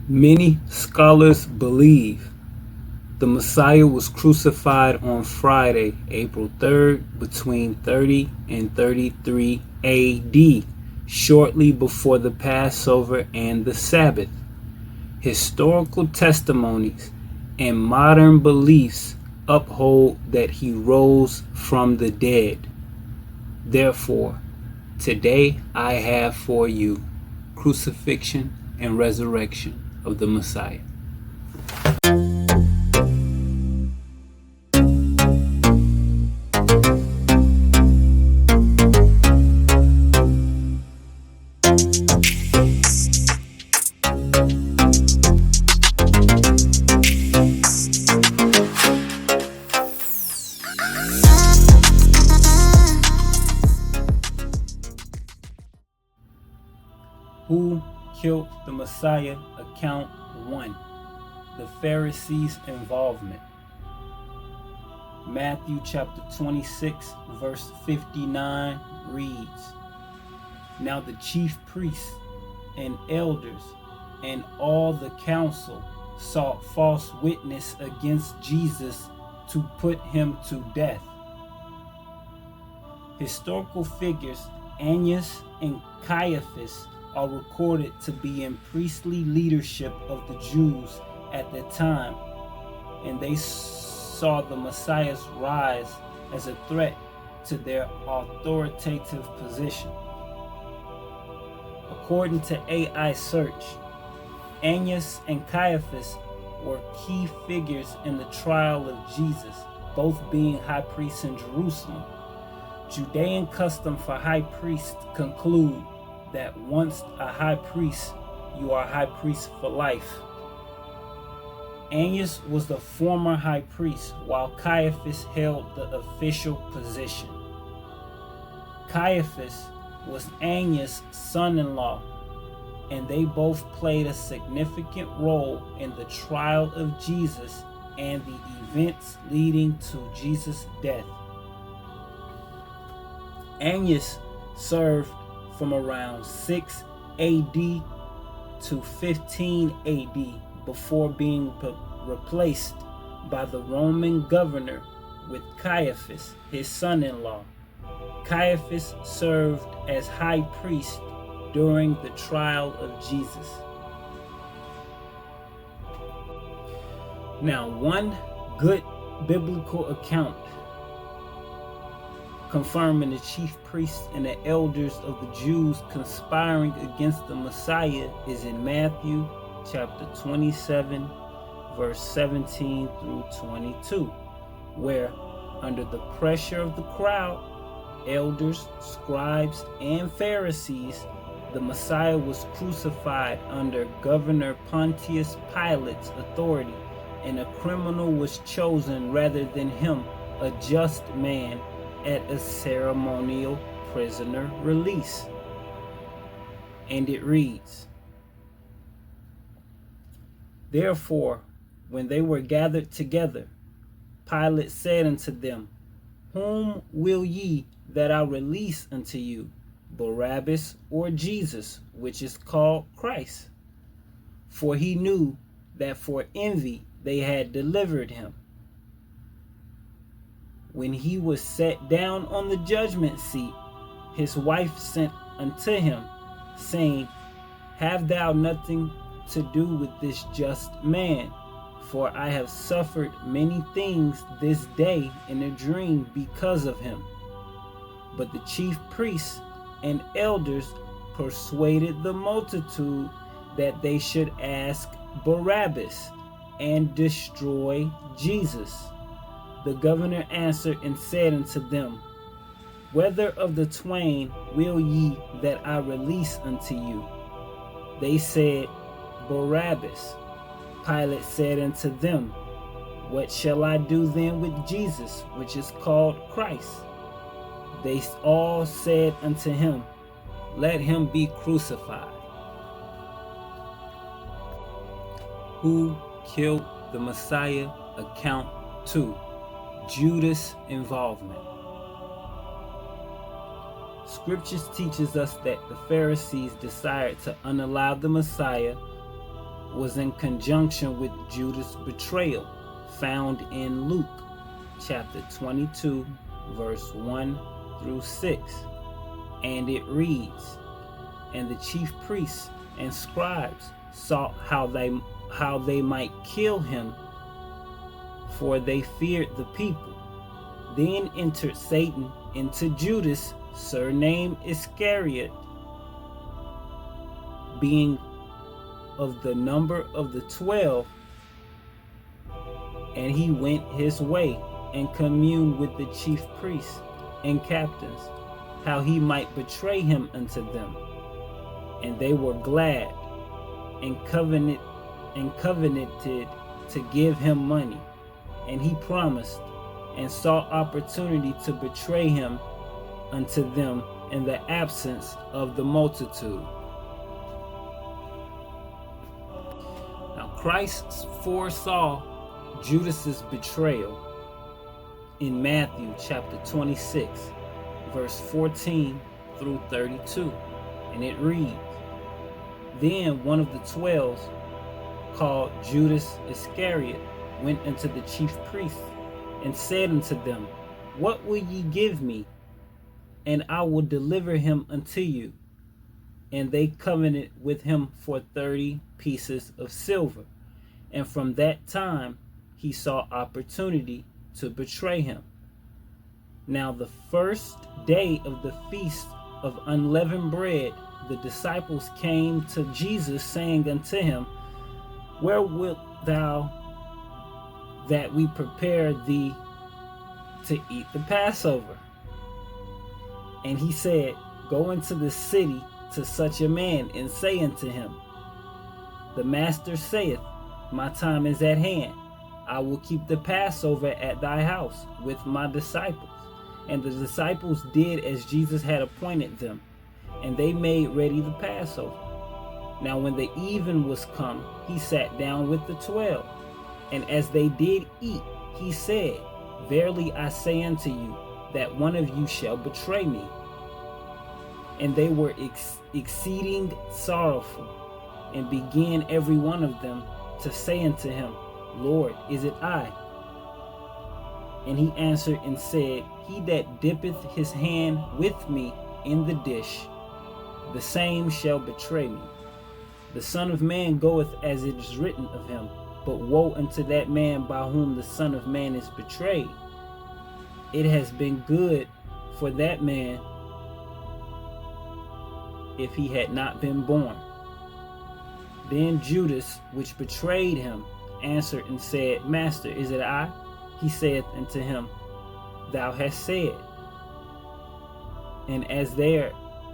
Many scholars believe the Messiah was crucified on Friday, April 3rd, between 30 and 33 AD, shortly before the Passover and the Sabbath. Historical testimonies and modern beliefs uphold that he rose from the dead. Therefore, today I have for you crucifixion and resurrection of the Messiah. Who killed the Messiah? Account 1. The Pharisees' involvement. Matthew chapter 26 verse 59 reads, Now the chief priests and elders and all the council sought false witness against Jesus to put him to death. Historical figures Annas and Caiaphas are recorded to be in priestly leadership of the Jews at the time, and they saw the Messiah's rise as a threat to their authoritative position. According to AI Search, Annas and Caiaphas were key figures in the trial of Jesus, both being high priests in Jerusalem. Judean custom for high priests conclude that once a high priest, you are high priest for life. Annas was the former high priest, while Caiaphas held the official position. Caiaphas was Annas' son-in-law, and they both played a significant role in the trial of Jesus and the events leading to Jesus' death. Annas served from around 6 AD to 15 AD before being replaced by the Roman governor with Caiaphas, his son-in-law. Caiaphas served as high priest during the trial of Jesus. Now, one good biblical account confirming the chief priests and the elders of the Jews conspiring against the Messiah is in Matthew chapter 27, verse 17 through 22, where, under the pressure of the crowd, elders, scribes, and Pharisees, the Messiah was crucified under Governor Pontius Pilate's authority, and a criminal was chosen rather than him, a just man, at a ceremonial prisoner release. And it reads, Therefore, when they were gathered together, Pilate said unto them, Whom will ye that I release unto you, Barabbas or Jesus, which is called Christ? For he knew that for envy they had delivered him. When he was set down on the judgment seat, his wife sent unto him, saying, Have thou nothing to do with this just man, for I have suffered many things this day in a dream because of him. But the chief priests and elders persuaded the multitude that they should ask Barabbas and destroy Jesus. The governor answered and said unto them, Whether of the twain will ye that I release unto you? They said, Barabbas. Pilate said unto them, What shall I do then with Jesus, which is called Christ? They all said unto him, Let him be crucified. Who killed the Messiah? Account 2. Judas' involvement. Scriptures teaches us that the Pharisees desired to unalive the Messiah was in conjunction with Judas' betrayal, found in Luke chapter 22, verse 1 through 6. And it reads, "And the chief priests and scribes sought how they might kill him, for they feared the people. Then entered Satan into Judas, surnamed Iscariot, being of the number of the 12, and he went his way and communed with the chief priests and captains, how he might betray him unto them. And they were glad and covenanted to give him money. And he promised and sought opportunity to betray him unto them in the absence of the multitude." Now Christ foresaw Judas's betrayal in Matthew chapter 26, verse 14 through 32. And it reads, "Then one of the 12, called Judas Iscariot, went unto the chief priests and said unto them, What will ye give me? And I will deliver him unto you. And they covenanted with him for 30 pieces of silver. And from that time he saw opportunity to betray him. Now the first day of the feast of unleavened bread, the disciples came to Jesus, saying unto him, Where wilt thou that we prepare thee to eat the Passover? And he said, Go into the city to such a man, and say unto him, The master saith, My time is at hand. I will keep the Passover at thy house with my disciples. And the disciples did as Jesus had appointed them, and they made ready the Passover. Now when the even was come, he sat down with the 12. And as they did eat, he said, Verily I say unto you, that one of you shall betray me. And they were exceeding sorrowful, and began every one of them to say unto him, Lord, is it I? And he answered and said, He that dippeth his hand with me in the dish, the same shall betray me. The Son of Man goeth as it is written of him, but woe unto that man by whom the Son of Man is betrayed. It has been good for that man if he had not been born. Then Judas, which betrayed him, answered and said, Master, is it I? He saith unto him, Thou hast said. And as they are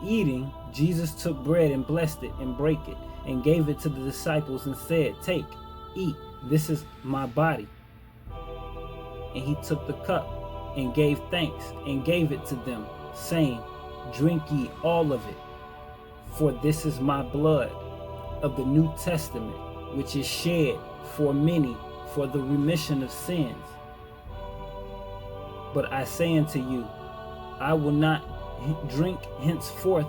eating, Jesus took bread and blessed it and brake it, and gave it to the disciples and said, Take, eat, this is my body. And he took the cup and gave thanks and gave it to them, saying, Drink ye all of it, for this is my blood of the New Testament, which is shed for many for the remission of sins. But I say unto you, I will not drink henceforth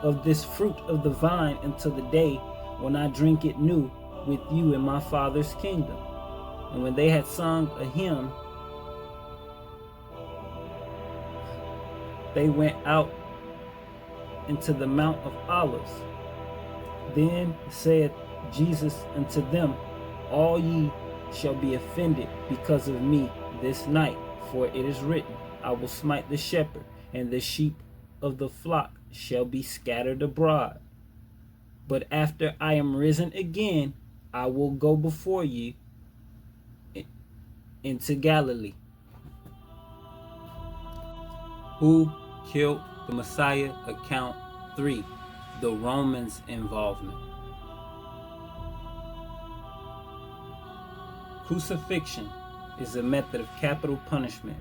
of this fruit of the vine until the day when I drink it new with you in my Father's kingdom. And when they had sung a hymn, they went out into the Mount of Olives. Then said Jesus unto them, All ye shall be offended because of me this night, for it is written, I will smite the shepherd, and the sheep of the flock shall be scattered abroad. But after I am risen again, I will go before you into Galilee. Who killed the Messiah? Account 3. The Romans' involvement. Crucifixion is a method of capital punishment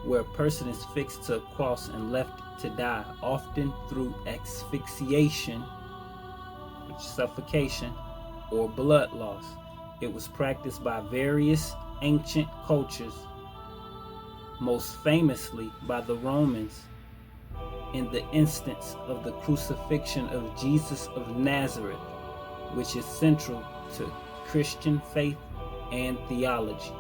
where a person is fixed to a cross and left to die, often through asphyxiation, which is suffocation, or blood loss. It was practiced by various ancient cultures, most famously by the Romans, in the instance of the crucifixion of Jesus of Nazareth. which is central to Christian faith and theology.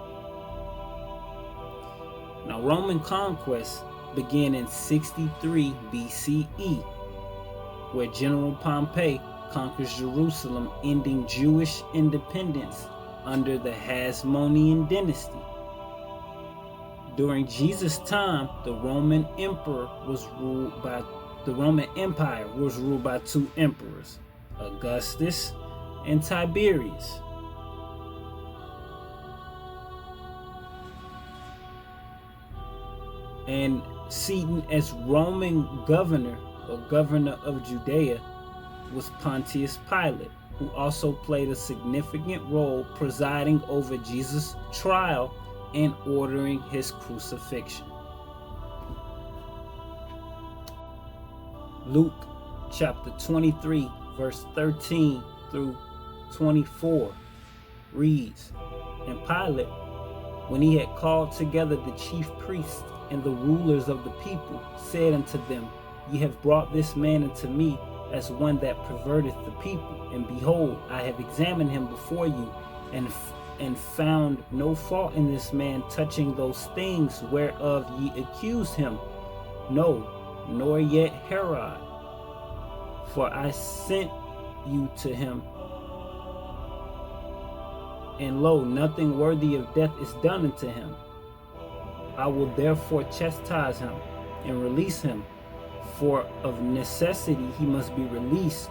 Now, Roman conquest began in 63 BCE, where General Pompey conquers Jerusalem, ending Jewish independence under the Hasmonean dynasty. During Jesus' time, the Roman Empire was ruled by two emperors, Augustus and Tiberius. And seated as Roman governor or governor of Judea was Pontius Pilate, who also played a significant role presiding over Jesus' trial and ordering his crucifixion. Luke chapter 23, verse 13 through 24 reads, "And Pilate, when he had called together the chief priests and the rulers of the people, said unto them, Ye have brought this man unto me as one that perverteth the people. And behold, I have examined him before you, and found no fault in this man touching those things whereof ye accuse him. No, nor yet Herod. For I sent you to him, and lo, nothing worthy of death is done unto him. I will therefore chastise him and release him, for of necessity he must be released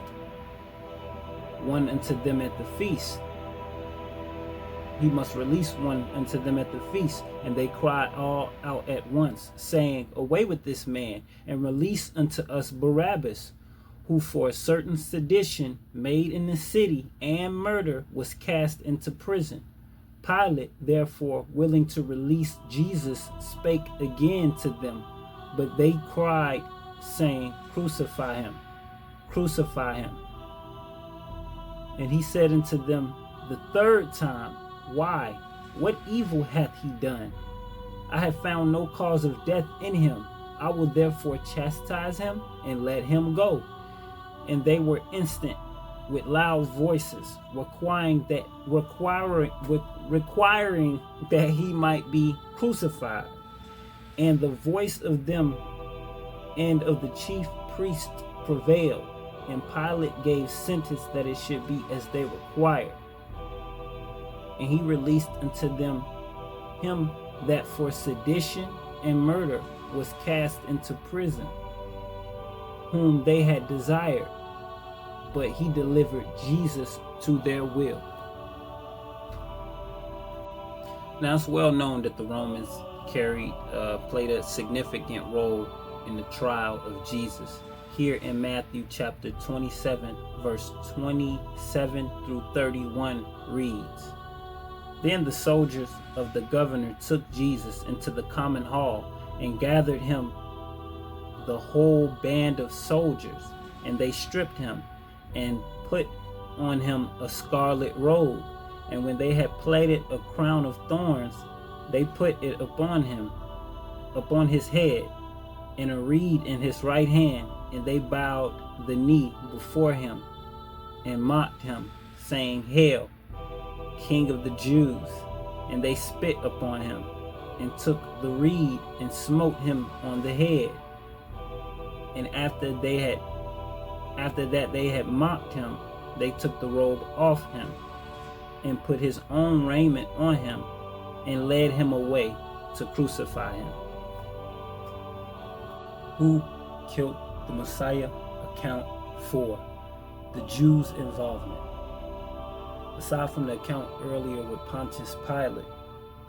one unto them at the feast. He must release one unto them at the feast. And they cried all out at once, saying, Away with this man, and release unto us Barabbas, who for a certain sedition made in the city and murder was cast into prison. Pilate, therefore, willing to release Jesus, spake again to them. But they cried, saying, Crucify him, crucify him. And he said unto them the third time, Why? What evil hath he done? I have found no cause of death in him. I will therefore chastise him and let him go. And they were instant with loud voices, requiring that he might be crucified. And the voice of them and of the chief priests prevailed. And Pilate gave sentence that it should be as they required. And he released unto them him that for sedition and murder was cast into prison, whom they had desired, but he delivered Jesus to their will. Now it's well known that the Romans played a significant role in the trial of Jesus. Here in Matthew chapter 27, verse 27 through 31 reads, Then the soldiers of the governor took Jesus into the common hall and gathered him the whole band of soldiers, and they stripped him and put on him a scarlet robe. And when they had plaited a crown of thorns, they put it upon his head, and a reed in his right hand. And they bowed the knee before him and mocked him, saying, Hail, King of the Jews. And they spit upon him and took the reed and smote him on the head. And after that they had mocked him, they took the robe off him and put his own raiment on him and led him away to crucify him. Who killed the Messiah? Account 4. The Jews' involvement. Aside from the account earlier with Pontius Pilate,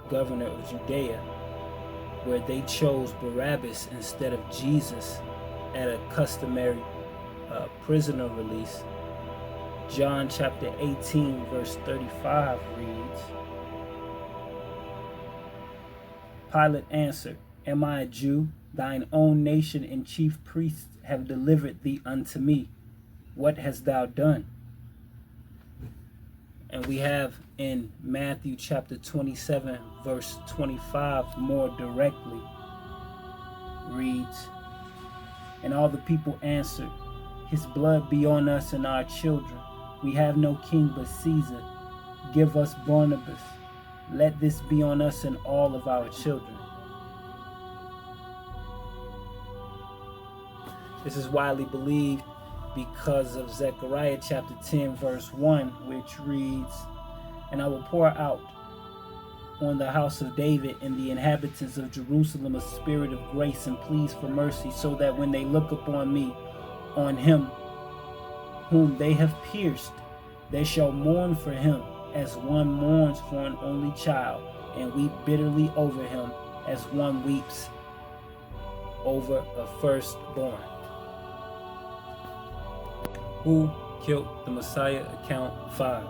governor of Judea, where they chose Barabbas instead of Jesus at a customary prisoner release, John chapter 18 verse 35 reads, Pilate answered, Am I a Jew? Thine own nation and chief priests have delivered thee unto me. What hast thou done? And we have in Matthew chapter 27 verse 25 more directly reads, And all the people answered, His blood be on us and our children. We have no king but Caesar. Give us Barnabas. Let this be on us and all of our children. This is widely believed because of Zechariah chapter 10 verse 1, which reads, "And I will pour out on the house of David and the inhabitants of Jerusalem a spirit of grace and pleas for mercy, so that when they look upon me, on him whom they have pierced, they shall mourn for him as one mourns for an only child, and weep bitterly over him as one weeps over a firstborn." Who killed the Messiah? Account 5.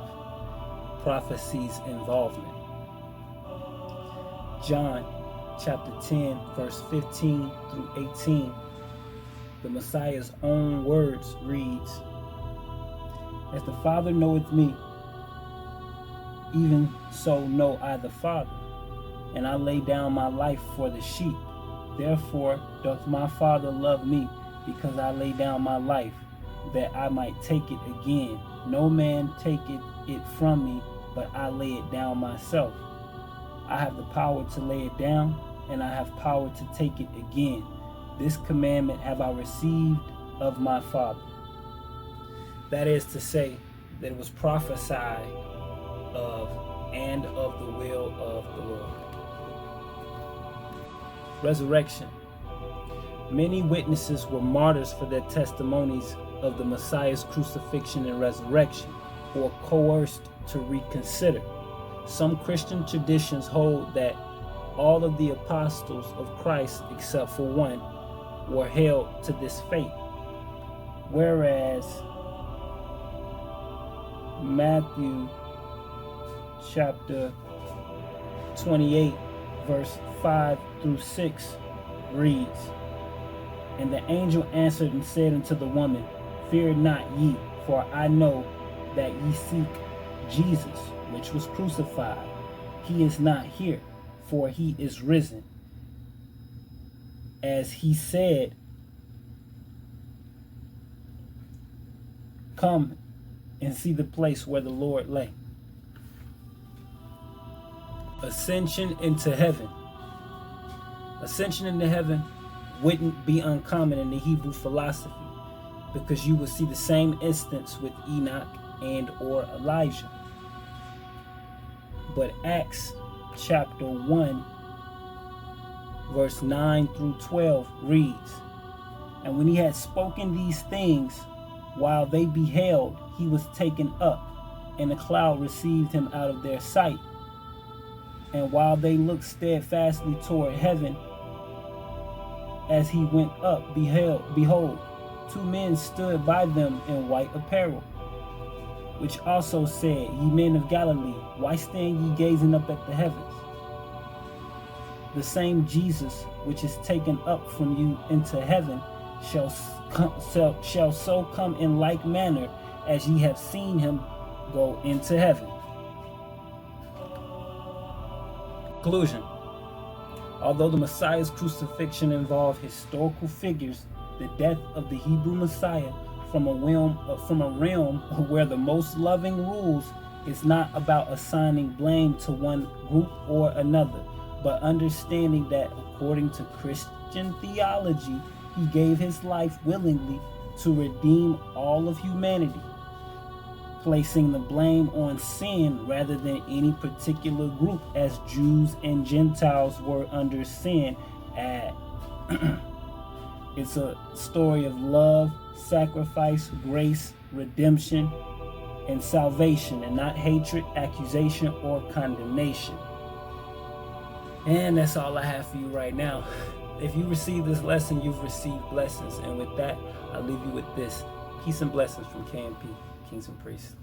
Prophecy's involvement. John chapter 10 verse 15 through 18. The Messiah's own words reads, "As the Father knoweth me, even so know I the Father, and I lay down my life for the sheep. Therefore doth my Father love me, because I lay down my life, that I might take it again. No man taketh it from me, but I lay it down myself. I have the power to lay it down, and I have power to take it again. This commandment have I received of my Father." That is to say, that it was prophesied of and of the will of the Lord. Resurrection. Many witnesses were martyrs for their testimonies of the Messiah's crucifixion and resurrection, or coerced to reconsider. Some Christian traditions hold that all of the apostles of Christ, except for one, were held to this fate, whereas Matthew chapter 28 verse 5 through 6 reads, "And the angel answered and said unto the woman, Fear not ye, for I know that ye seek Jesus, which was crucified. He is not here, for he is risen, as he said. Come and see the place where the Lord lay." Ascension into heaven. Ascension into heaven wouldn't be uncommon in the Hebrew philosophy, because you would see the same instance with Enoch and or Elijah. But Acts chapter 1 verse 9 through 12 reads, "And when he had spoken these things, while they beheld, he was taken up, and a cloud received him out of their sight. And while they looked steadfastly toward heaven, as he went up, behold, two men stood by them in white apparel, which also said, Ye men of Galilee, why stand ye gazing up at the heavens? The same Jesus which is taken up from you into heaven shall so come in like manner as ye have seen him go into heaven." Conclusion. Although the Messiah's crucifixion involved historical figures, the death of the Hebrew Messiah from a realm where the most loving rules is not about assigning blame to one group or another, but understanding that according to Christian theology, he gave his life willingly to redeem all of humanity, placing the blame on sin rather than any particular group, as Jews and Gentiles were under sin. It's a story of love, sacrifice, grace, redemption, and salvation, and not hatred, accusation, or condemnation. And that's all I have for you right now. If you receive this lesson, you've received blessings. And with that, I'll leave you with this. Peace and blessings from KNP, Kings and Priests.